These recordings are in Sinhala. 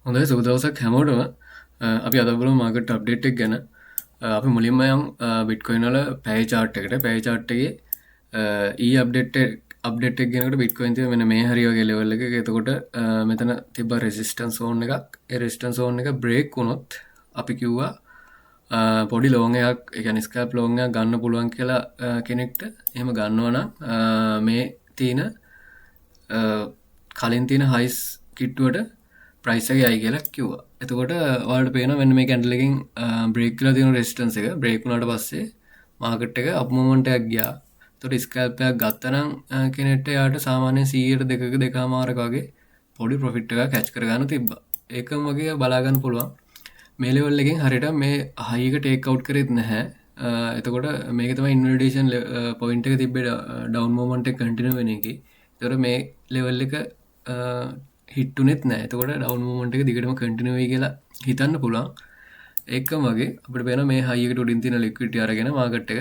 හොඳයි සුබ දවසක් හැමෝටම. අපි අද බලමු මාකට් අප්ඩේට් එක ගැන. අපි මුලින්ම යමු බිට්කොයින් වල පැය chart එකට. පැය chart එකේ අප්ඩේට් එක ගෙනකොට බිට්කොයින් තියෙන මෙන්න මේ හරිය වගේ ලෙවල් එකක. එතකොට මෙතන තිබ්බ රෙසිස්ටන්ස් zone එකක්. ඒ රෙසිස්ටන්ස් zone එක බ්‍රේක් වුණොත් අපි කිව්වා පොඩි ලෝන් එකක්, ඒ කියන්නේ ස්කැප් ලෝන් එකක් ගන්න පුළුවන් කියලා කෙනෙක්ට. එහෙම ගන්නවා නම් මේ තියෙන කලින් තියෙන හයිස් කිට්ටුවට ප්‍රයිස් එක යයි කියලා කිව්වා. එතකොට ඔයාලට පේනවා මෙන්න මේ කැන්ඩල් එකෙන් බ්‍රේක් කරලා තියෙන රෙසිස්ටන්ස් එක බ්‍රේක් වුණාට පස්සේ මාකට් එක අප් මොමන්ට් එකක් ගියා. එතකොට ස්කැල්ප් එකක් ගත්තා නම් කෙනෙක්ට යාට සාමාන්‍යයෙන් 100ට 2ක 2මාරක වගේ පොඩි ප්‍රොෆිට් එකක් කැච් කරගන්න තිබ්බා. ඒකම වගේ බලා ගන්න පුළුවන්. මේ ලෙවල් එකෙන් හරියට මේ හයි එක ටේක් අවුට් කරෙත් නැහැ. එතකොට මේක තමයි ඉන්වැලිඩේෂන් පොයින්ට් එක තිබ්බේ ඩවුන් මොමන්ට් එක කන්ටිනියු වෙන එකේ. ඒතකොට මේ ලෙවල් එක හිට්ටුනෙත් නෑ. එතකොට ඩවුන් මොමන්ට් එක දිගටම කන්ටිනියු වෙයි කියලා හිතන්න පුළුවන්. ඒකම වගේ අපිට පේනවා මේ හයි එකට උඩින් තියෙන ලික්විඩිටි අරගෙන මාකට් එක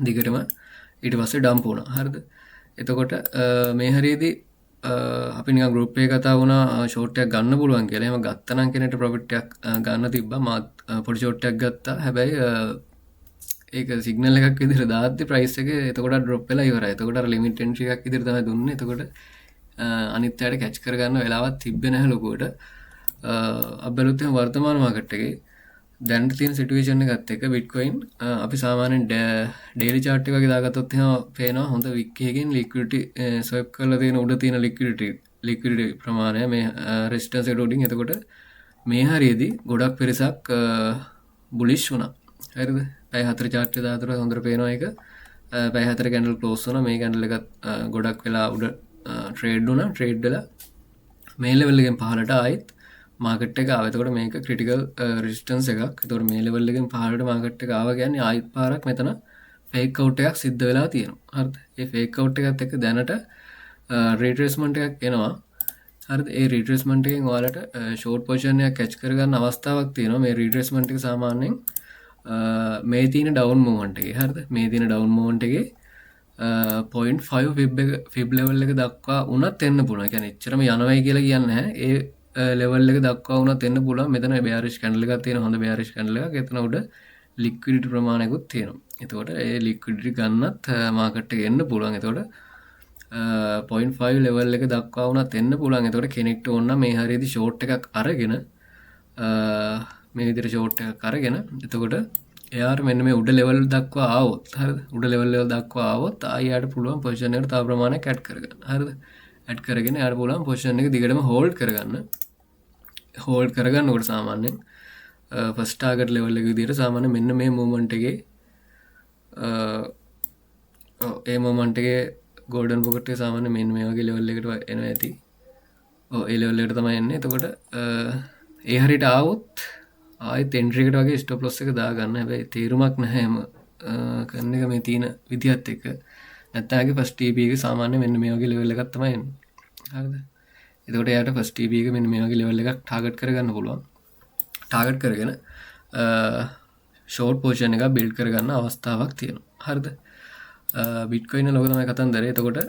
දිගටම ඊට පස්සේ ඩම්ප් වුණා. හරිද? එතකොට මේ හරියේදී අපි නිකන් ගෲප් එකේ කතා වුණා ෂෝට් එකක් ගන්න පුළුවන් කියලා. එහෙම ගත්තා නම් කෙනෙක්ට ප්‍රොෆිට් එකක් ගන්න තිබ්බා. මාත් පොඩි ෂෝට් එකක් ගත්තා. හැබැයි ඒක සිග්නල් එකක් විදිහට දාද්දි ප්‍රයිස් එක එතකොට ඩ්‍රොප් වෙලා ඉවරයි. එතකොට අර ලිමිට් එන්ට්‍රි එකක් විදිහට තමයි දුන්නේ. එතකොට අනිත් අයට කැච් කරගන්න වෙලාවක් තිබ්බේ නැහැ ලොකුවට. අපබැලුවොත් එහෙනම් වර්තමාන මාකට් එකේ දැනට තියෙන සිටුේෂන් එකත් එක්ක බිට්කොයින් අපි සාමාන්‍යයෙන් ඩේලි chart එක වගේ දාගත්තොත් එහෙනම් පේනවා හොඳ වික් එකකින් ලික්විඩිටි ස්වැප් කරලා තියෙන උඩ තියෙන ලික්විඩිටි ප්‍රමාණය මේ රෙසිස්ටන්ස් එකට උඩින්. එතකොට මේ හරියේදී ගොඩක් පිරිසක් බුලිෂ් වුණා. හරිද? පැය 4 chart එක දාතර හොඳට පේනවා ඒක. පැය 4 කැන්ඩල් ක්ලෝස් වුණා. මේ කැන්ඩල් එකත් ගොඩක් වෙලා උඩ ට්‍රේඩ් වුණා. ට්‍රේඩ් වෙලා මේ ලෙවල් එකෙන් පහළට ආයෙත් මාකට් එක ආවා. එතකොට මේක ක්‍රිටිකල් රෙසිස්ටන්ස් එකක්. එතකොට මේ ලෙවල් එකෙන් පහළට මාකට් එක ආවා කියන්නේ ආයෙත් පාරක් මෙතන ෆේක් අවුට් එකක් සිද්ධ වෙලා තියෙනවා. හරිද? ඒ ෆේක් අවුට් එකත් එක්ක දැනට රීට්‍රේස්මන්ට් එකක් එනවා. හරිද? ඒ රීට්‍රේස්මන්ට් එකෙන් ඔයාලට ෂෝට් පොසිෂන් එකක් කැච් කරගන්න අවස්ථාවක් තියෙනවා. මේ රීට්‍රේස්මන්ට් එක සාමාන්‍යයෙන් මේ තියෙන ඩවුන් මූවමන්ට් එකේ. හරිද? මේ තියෙන ඩවුන් මූවමන්ට් එකේ 0.5 ෆිබ් ලෙවල් එක දක්වා උනත් එන්න පුළුවන්. කියන්නේ එච්චරම යනවයි කියලා කියන්නේ නැහැ. ඒ ලෙවල් එක දක්වා උනත් එන්න පුළුවන්. මෙතන බෑරිෂ් කැන්ඩල් එකක් තියෙන හොඳ බෑරිෂ් කැන්ඩල් එකක්. එතන උඩ ලික්විඩිටි ප්‍රමාණයකුත් තියෙනවා. එතකොට ඒ ලික්විඩිටි ගන්නත් මාකට් එකේ එන්න පුළුවන්. එතකොට 0.5 ලෙවල් එක දක්වා උනත් එන්න පුළුවන්. එතකොට කෙනෙක්ට ඕන නම් මේ හරියදී ෂෝට් එකක් අරගෙන මේ විදිහට ෂෝට් එකක් අරගෙන එතකොට එයාට මෙන්න මේ උඩ ලෙවල් දක්වා ආවොත්, හරිද? උඩ ලෙවල් දක්වා ආවොත් ආයෙත් පුළුවන් පොසිෂන් එකට තව ප්‍රමාණයක් ඇඩ් කරගන්න. හරිද? ඇඩ් කරගෙන එයාට පුළුවන් පොසිෂන් එක දිගටම හෝල්ඩ් කරගන්න. හෝල්ඩ් කරගන්නකොට සාමාන්‍යයෙන් ෆස්ට් ටාගට් ලෙවල් එක විදිහට සාමාන්‍යයෙන් මෙන්න මේ මූවමන්ට් එකේ ඒ මූවමන්ට් එකේ ගෝල්ඩන් පොකට් එක සාමාන්‍යයෙන් මෙන්න මේ වගේ ලෙවල් එකකට එනවා ඇති. ඒ ලෙවල් එකට තමයි එන්නේ. එතකොට ඒ හරියට ආවොත් ආයෙත් එන්ට්‍රි එකට වගේ ස්ටොප් ලොස් එක දාගන්න. හැබැයි තීරුමක් නැහැ එම කරන එක මේ තියෙන විදිහත් එක්ක. නැත්නම් ආගේ ෆස්ට් TP එක සාමාන්‍යයෙන් මෙන්න මේ වගේ ලෙවල් එකක් තමයි එන්නේ. හරිද? එතකොට එයාට ෆස්ට් TP එක මෙන්න මේ වගේ ලෙවල් එකක් ටාගට් කරගන්න පුළුවන්. ටාගට් කරගෙන ෂෝට් පොසිෂන් එකක් බිල්ඩ් කරගන්න අවස්ථාවක් තියෙනවා. හරිද? බිට්කොයින් ලෝක තමයි කතන්දරේ. එතකොට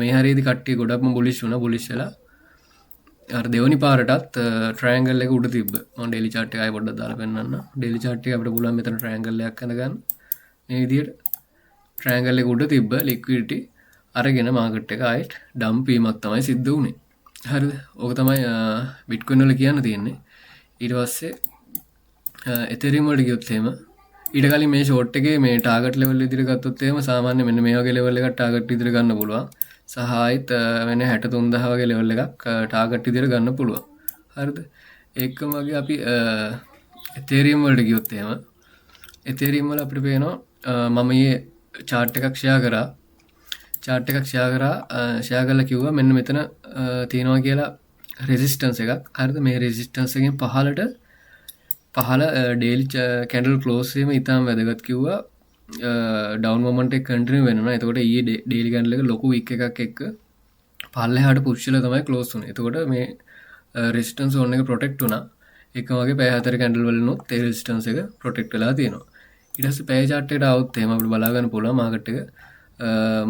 මේ හරියේදී කට්ටිය ගොඩක්ම බුලිෂ් වුණා. බුලිෂ් වෙලා අර දෙවනි පාරටත් ට්‍රයැන්ගල් එක උඩ තිබ්බ. මම ඩේලි chart එක ආයෙ පොඩ්ඩක් දාලා පෙන්නන්න. ඩේලි chart එක අපිට පුළුවන් මෙතන ට්‍රයැන්ගල් එකක් අඳගන්න. මේ විදිහට ට්‍රයැන්ගල් එක උඩ තිබ්බ ලික්විඩිටි අරගෙන මාකට් එක ආයෙත් ඩම්ප් වීමක් තමයි සිද්ධ වුනේ. හරිද? ඕක තමයි බිට්කොයින් වල කියන්න තියෙන්නේ. ඊට පස්සේ එතෙරියම් වලට ගියොත් එහෙම ඊට කලින් මේ ෂෝට් එකේ මේ ටාගට් ලෙවල් විදිහට ගත්තොත් එහෙම සාමාන්‍ය මෙන්න මේ වගේ ලෙවල් එකක් ටාගට් විදිහට ගන්න පුළුවන්. සහ ආයෙත් වෙන 63000 වගේ ලෙවල් එකක් ටාගට් විදිහට ගන්න පුළුවන්. හරිද? ඒකම වගේ අපි එතෙරියම් වලට ගියොත් එහෙම එතෙරියම් වල අපිට පේනවා මම මේ chart එකක් ෂෙයා කරා. chart එකක් ෂෙයා කරලා කිව්වා මෙන්න මෙතන තියෙනවා කියලා රෙසිස්ටන්ස් එකක්. හරිද? මේ රෙසිස්ටන්ස් එකෙන් පහළ ඩේලි කැන්ඩල් ක්ලෝස් වීම ඉතාම වැදගත් කිව්වා. ඩවුන් මොමන්ට් එක කන්ටිනියු වෙනවා. එතකොට ඊයේ ඩේලි කැන්ඩල් එක ලොකු වික් එකක් එක්ක පල්ලෙහාට පුෂ් වෙලා තමයි ක්ලෝස් වුනේ. එතකොට මේ රෙසිස්ටන්ස් zone එක ප්‍රොටෙක්ට් වුණා. එකම වගේ පැය 4 කැන්ඩල් වලිනුත් ඒ රෙසිස්ටන්ස් එක ප්‍රොටෙක්ට් වෙලා තියෙනවා. ඊට පස්සේ පැය chart එකට આવුත් එහෙම අපිට බලා ගන්න පුළුවන් මාකට් එක.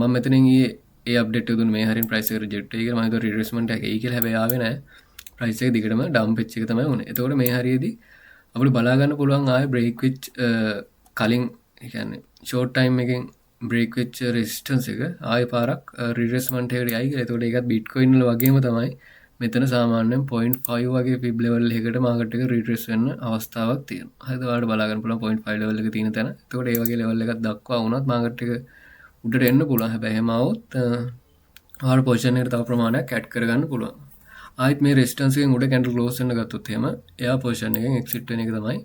මම මෙතනින් ඊයේ ඒ අප්ඩේට් එක දුන්නේ මේ හරින් ප්‍රයිස් එක රිජෙක්ට් වෙයි කියලා. මම හිතුවා රිට්‍රේස්මන්ට් එකක් එයි කියලා. හැබැයි ආවේ නැහැ. ප්‍රයිස් එක දිගටම ඩවුන් පිච් එක තමයි වුණේ. එතකොට මේ හරියේදී අපිට බලා ගන්න පුළුවන් ආයේ බ්‍රේක් වෙච්ච කලින් ඒ කියන්නේ ෂෝට් ටයිම් එකෙන් බ්‍රේක් වෙච්ච රෙසිස්ටන්ස් එක ආයේ පාරක් රිට්‍රේස්මන්ට් එකට යයි කියලා. එතකොට ඒකත් බිට්කොයින් වල වගේම තමයි මෙතන සාමාන්‍යයෙන් 0.5 වගේ ෆිබ් ලෙවල් එකකට මාකට් එක රිට්‍රේස් වෙන්න අවස්ථාවක් තියෙනවා. හරිද? ඔයාලට බලා ගන්න පුළුවන් 0.5 ලෙවල් එක තියෙන තැන. එතකොට ඒ වගේ ලෙවල් එකක් දක්වා වුණත් මාකට් එක උඩට එන්න පුළුවන්. හැබැයි එහෙම આવොත් ඔයාලට පොසිෂන් එකට තව ප්‍රමාණයක් ඇඩ් කරගන්න පුළුවන්. ආයෙත් මේ රෙසිස්ටන්ස් එකෙන් උඩ කැන්ඩල් ක්ලෝස් වෙන්න ගත්තොත් එහෙම එයා පොසිෂන් එකෙන් එක්සිට් වෙන එක තමයි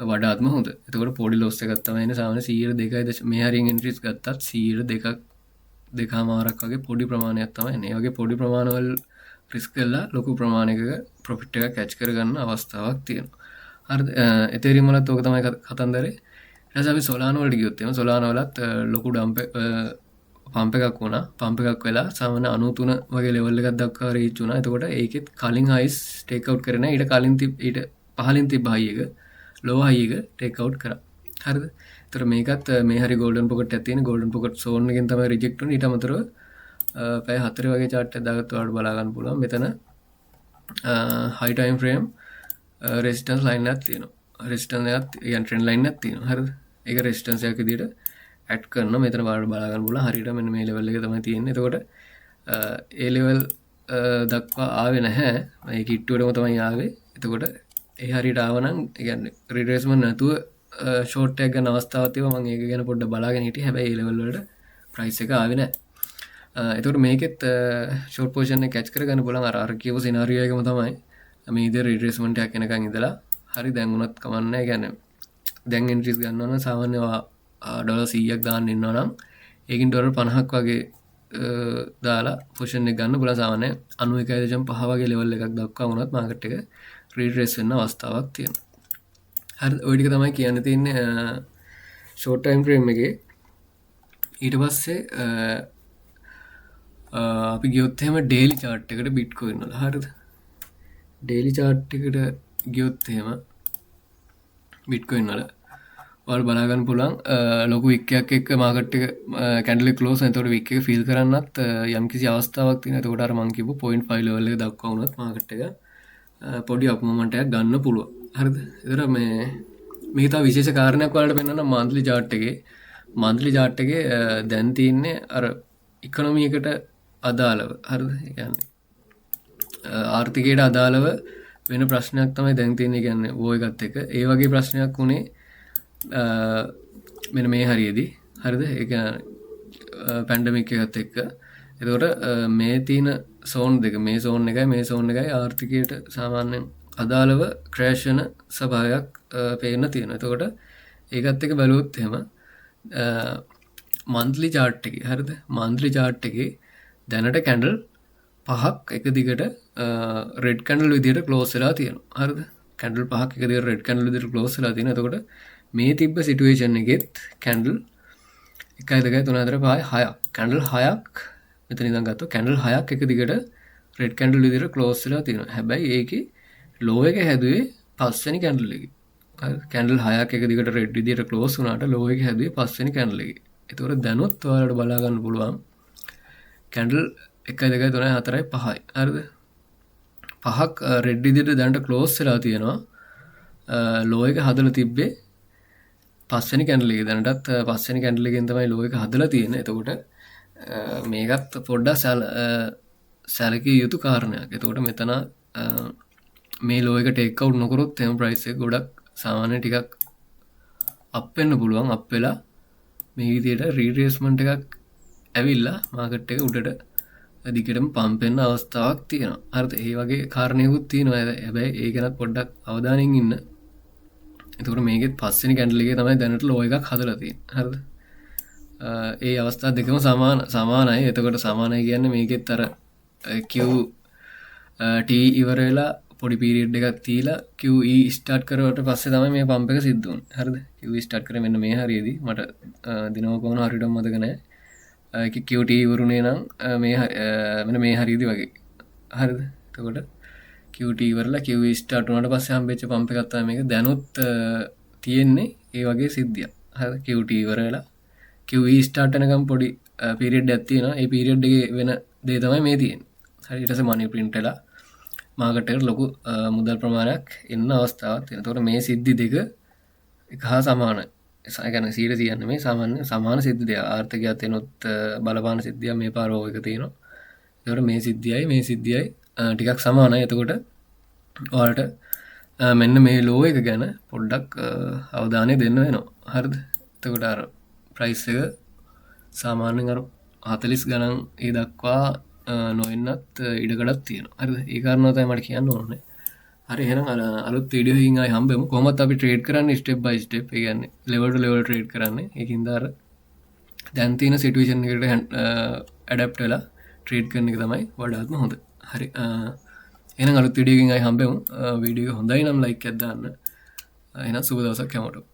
වඩාත්ම හොඳ. එතකොට පොඩි ලොස් එකක් තමයි එන්නේ. සාමාන්‍ය 102 මේ හරියෙන් එන්ට්‍රීස් ගත්තත් 2.2මාරක් වගේ පොඩි ප්‍රමාණයක් තමයි එන්නේ. ඒ වගේ පොඩි ප්‍රමාණවල රිස්ක් කරලා ලොකු ප්‍රමාණයක ප්‍රොෆිට් එකක් කැච් කරගන්න අවස්ථාවක් තියෙනවා. හරිද? එතෙරියම් වලත් ඕක තමයි කතන්දරේ. ඊට පස්සේ අපි සොලානෝ වලට ගියොත් එහෙම සොලානෝ වලත් ලොකු පම්ප එකක් වුණා. පම්ප එකක් වෙලා සාමාන්‍ය 93 වගේ ලෙවල් එකක් දක්වා රීච් වුණා. එතකොට ඒකෙත් කලින් හයිස් ටේක් අවුට් කරේ නැහැ. ඊට පහලින් තිබ්බ හයි එක ලෝ හයි එක ටේක් අවුට් කරා. හරිද? ඒතර මේකත් මේ හරි ගෝල්ඩන් පොකට් එකක් තියෙන ගෝල්ඩන් පොකට් සෝන් එකෙන් තමයි රිජෙක්ට් වුනේ. ඊට අමතරව පැය 4 වගේ chart එකක් දාගත්ත ඔයාලට බලා ගන්න පුළුවන්. මෙතන high time frame resistance line එකක් තියෙනවා. resistance එකක් يعني trend line එකක් තියෙනවා. හරිද? ඒක resistance එකක් විදිහට ඇඩ් කරනවා. මෙතන ඔයාලට බලා ගන්න පුළුවන්. හරියට මෙන්න මේ level එක තමයි තියෙන්නේ. එතකොට ඒ level දක්වා ආවේ නැහැ. මේ කිට්ටුවටම තමයි ආවේ. එතකොට ඒ හරියට ආව නම් يعني retracement නැතුව short එකක් ගන්න අවස්ථාවක් තිබ්බා. මම ඒක ගැන පොඩ්ඩක් බලාගෙන හිටියේ. හැබැයි ඒ level වලට price එක ආවේ නැහැ. එතකොට මේකෙත් ෂෝට් පොසිෂන් එක කැච් කරගන්න පුළුවන්. අර කියපු සිනාරියෝ එකම තමයි. මේ ඉතින් රිට්‍රේස්මන්ට් එකක් එනකන් ඉඳලා හරි දැන් උනත් කමන්නේ නැහැ. කියන්නේ දැන් එන්ට්‍රීස් ගන්නවා නම් සාමාන්‍ය ඩොලර් 100ක් දාන්න ඉන්නවා නම් ඒකින් ඩොලර් 50ක් වගේ දාලා පොසිෂන් එක ගන්න පුළුවන්. සාමාන්‍ය 91.5 වගේ ලෙවල් එකක් දක්වා වුණත් මාකට් එක රිට්‍රේස් වෙන්න අවස්ථාවක් තියෙනවා. හරි ඔය ටික තමයි කියන්න තියෙන්නේ ෂෝට් ටයිම් ෆ්‍රේම් එකේ. ඊට පස්සේ අපි ගියොත් එහෙම ඩේලි chart එකට බිට්කොයින් වල හරිද? ඩේලි chart එකට ගියොත් එහෙම බිට්කොයින් වල ඔයාලා බලා ගන්න පුළුවන් ලොකු වික් එකක් එක්ක මාකට් එක කැන්ඩල් එක ක්ලෝස් වෙන. එතකොට වික් එක ෆීල් කරන්නත් යම්කිසි අවස්ථාවක් තියෙනවා. එතකොට අර මම කියපු 0.5 ලෙවල් එක දක්වා වුණත් මාකට් එක පොඩි අප් මොමන්ට් එකක් ගන්න පුළුවන්. හරිද? ඒතර මේක තව විශේෂ කාරණයක් ඔයාලට පෙන්වන්න මන්ත්ලි chart එකේ. මන්ත්ලි chart එකේ දැන් තියෙන්නේ අර ඉකොනොමි එකට අදාළව. හරිද? ඒ කියන්නේ ආර්ථිකයට අදාළව වෙන ප්‍රශ්නයක් තමයි දැන් තියෙන්නේ. කියන්නේ වෝ එකත් එක්ක ඒ වගේ ප්‍රශ්නයක් උනේ මෙන්න මේ හරියේදී. හරිද? ඒ කියන්නේ පැන්ඩමික් එකත් එක්ක. එතකොට මේ තියෙන සෝන් දෙක මේ සෝන් එකයි ආර්ථිකයට සාමාන්‍යයෙන් අදාළව ක්‍රෑෂ් වෙන ස්වභාවයක් පේන්න තියෙනවා. එතකොට ඒකත් එක්ක බලුවොත් එහෙම මන්ත්ලි chart එකේ හරිද? මන්ත්ලි chart එකේ දැනට කැන්ඩල් 5ක් එක දිගට රෙඩ් කැන්ඩල් විදිහට ක්ලෝස් වෙලා තියෙනවා. හරිද? කැන්ඩල් 5ක් එක දිගට රෙඩ් කැන්ඩල් විදිහට ක්ලෝස් වෙලා තියෙනවා. එතකොට මේ තිබ්බ සිටුේෂන් එකෙත් කැන්ඩල් 1 2 3 4 5 6ක් කැන්ඩල් 6ක් මෙතන ඉඳන් ගත්තොත් කැන්ඩල් 6ක් එක දිගට රෙඩ් කැන්ඩල් විදිහට ක්ලෝස් වෙලා තියෙනවා. හැබැයි ඒකේ ලෝ එක හැදුවේ 5 වෙනි කැන්ඩල් එකේ. හරි? කැන්ඩල් 6ක් එක දිගට රෙඩ් විදිහට ක්ලෝස් වුණාට ලෝ එක හැදුවේ 5 වෙනි කැන්ඩල් එකේ. එතකොට දැනුත් ඔයාලට බලා ගන්න පුළුවන් කැන්ඩල් 1 2 3 4 5යි. හරිද? 5ක් රෙඩ් විදිහට දැනට ක්ලෝස් වෙලා තියෙනවා. ලෝ එක හදලා තිබ්බේ 5 වෙනි කැන්ඩල් එකේ. දැනටත් 5 වෙනි කැන්ඩල් එකෙන් තමයි ලෝ එක හදලා තියෙන්නේ. එතකොට මේකත් පොඩ්ඩක් සැලකිය යුතු කාරණයක්. එතකොට මෙතන මේ ලෝ එක ටේක් අවුට් නොකරොත් එහෙම ප්‍රයිස් එක ගොඩක් සාමාන්‍ය ටිකක් අප් වෙන්න පුළුවන්. අප් වෙලා මේ විදිහට රීට්‍රේස්මන්ට් එකක් ඇවිල්ලා මාකට් එක උඩට දිගටම පම්ප් වෙන්න අවස්ථාවක් තියෙනවා. හරිද? ඒ වගේ කාරණේකුත් තියෙනවා. හැබැයි ඒක ගැනත් පොඩ්ඩක් අවධානයෙන් ඉන්න. එතකොට මේකෙත් 5 වෙනි කැන්ඩල් එකේ තමයි දැනට ලෝ එකක් හදලා තියෙන්නේ. හරිද? ඒ අවස්ථා දෙකම සමානයි. එතකොට සමානයි කියන්නේ මේකෙත් අර QT ඉවර වෙලා පොඩි පීරියඩ් එකක් තියලා QE ස්ටාර්ට් කරවට පස්සේ තමයි මේ පම්ප් එක සිද්ධ වුනේ. හරිද? QE ස්ටාර්ට් කරේ මෙන්න මේ හරියේදී. මට දිනව කොහොම හරියටම මතක නැහැ. QT ඉවරුනේ නම් මෙන්න මේ හරියේදී වගේ. හරිද? එතකොට QT ඉවරලා QE ස්ටාර්ට් වුණාට පස්සේ හම්බෙච්ච පම්ප් එකක් තමයි මේක. දැනුත් තියෙන්නේ ඒ වගේ සිද්ධියක්. හරිද? QT ඉවර වෙලා QE ස්ටාර්ට් වෙනකම් පොඩි පීරියඩ් එකක් තියෙනවා. ඒ පීරියඩ් එකේ වෙන දේ තමයි මේ තියෙන්නේ. හරි? ඊට පස්සේ මනි ප්‍රින්ට් වෙලා මාකට් එකට ලොකු මුදල් ප්‍රමාණයක් එන්න අවස්ථාවක් තියෙනවා. එතකොට මේ සිද්ධි දෙක එක හා සමානයි. ඒ කියන්නේ 100% මේ සමාන සිද්ධි දෙක. ආර්ථිකයත් එනොත් බලපාන සිද්ධියක් මේ පාර එක තියෙනවා. එතකොට මේ සිද්ධියයි ටිකක් සමානයි. එතකොට ඔයාලට මෙන්න මේ ලෝ එක ගැන පොඩ්ඩක් අවධානය දෙන්න වෙනවා. හරිද? එතකොට අර ප්‍රයිස් එක සාමාන්‍යයෙන් අර 40 ගණන් ඒ දක්වා නොවෙන්නත් ඉඩකඩක් තියෙනවා. හරිද? ඒ කාරණාව තමයි මට කියන්න ඕනේ. හරි එහෙනම් අලුත් වීඩියෝ එකකින් ආයි හම්බෙමු. කොහොමද අපි ට්‍රේඩ් කරන්නේ ස්ටෙප් බයි ස්ටෙප්. ඒ කියන්නේ ලෙවල් ටු ලෙවල් ට්‍රේඩ් කරන්නේ. ඒකින්ද අර දැන් තියෙන සිටුේෂන් එකට ඇඩැප්ට් වෙලා ට්‍රේඩ් කරන එක තමයි වඩාත්ම හොඳ. හරි. එහෙනම් අලුත් වීඩියෝ එකකින් ආයි හම්බෙමු. වීඩියෝ එක හොඳයි නම් ලයික් එකක් දාන්න. එහෙනම් සුබ දවසක් හැමෝටම.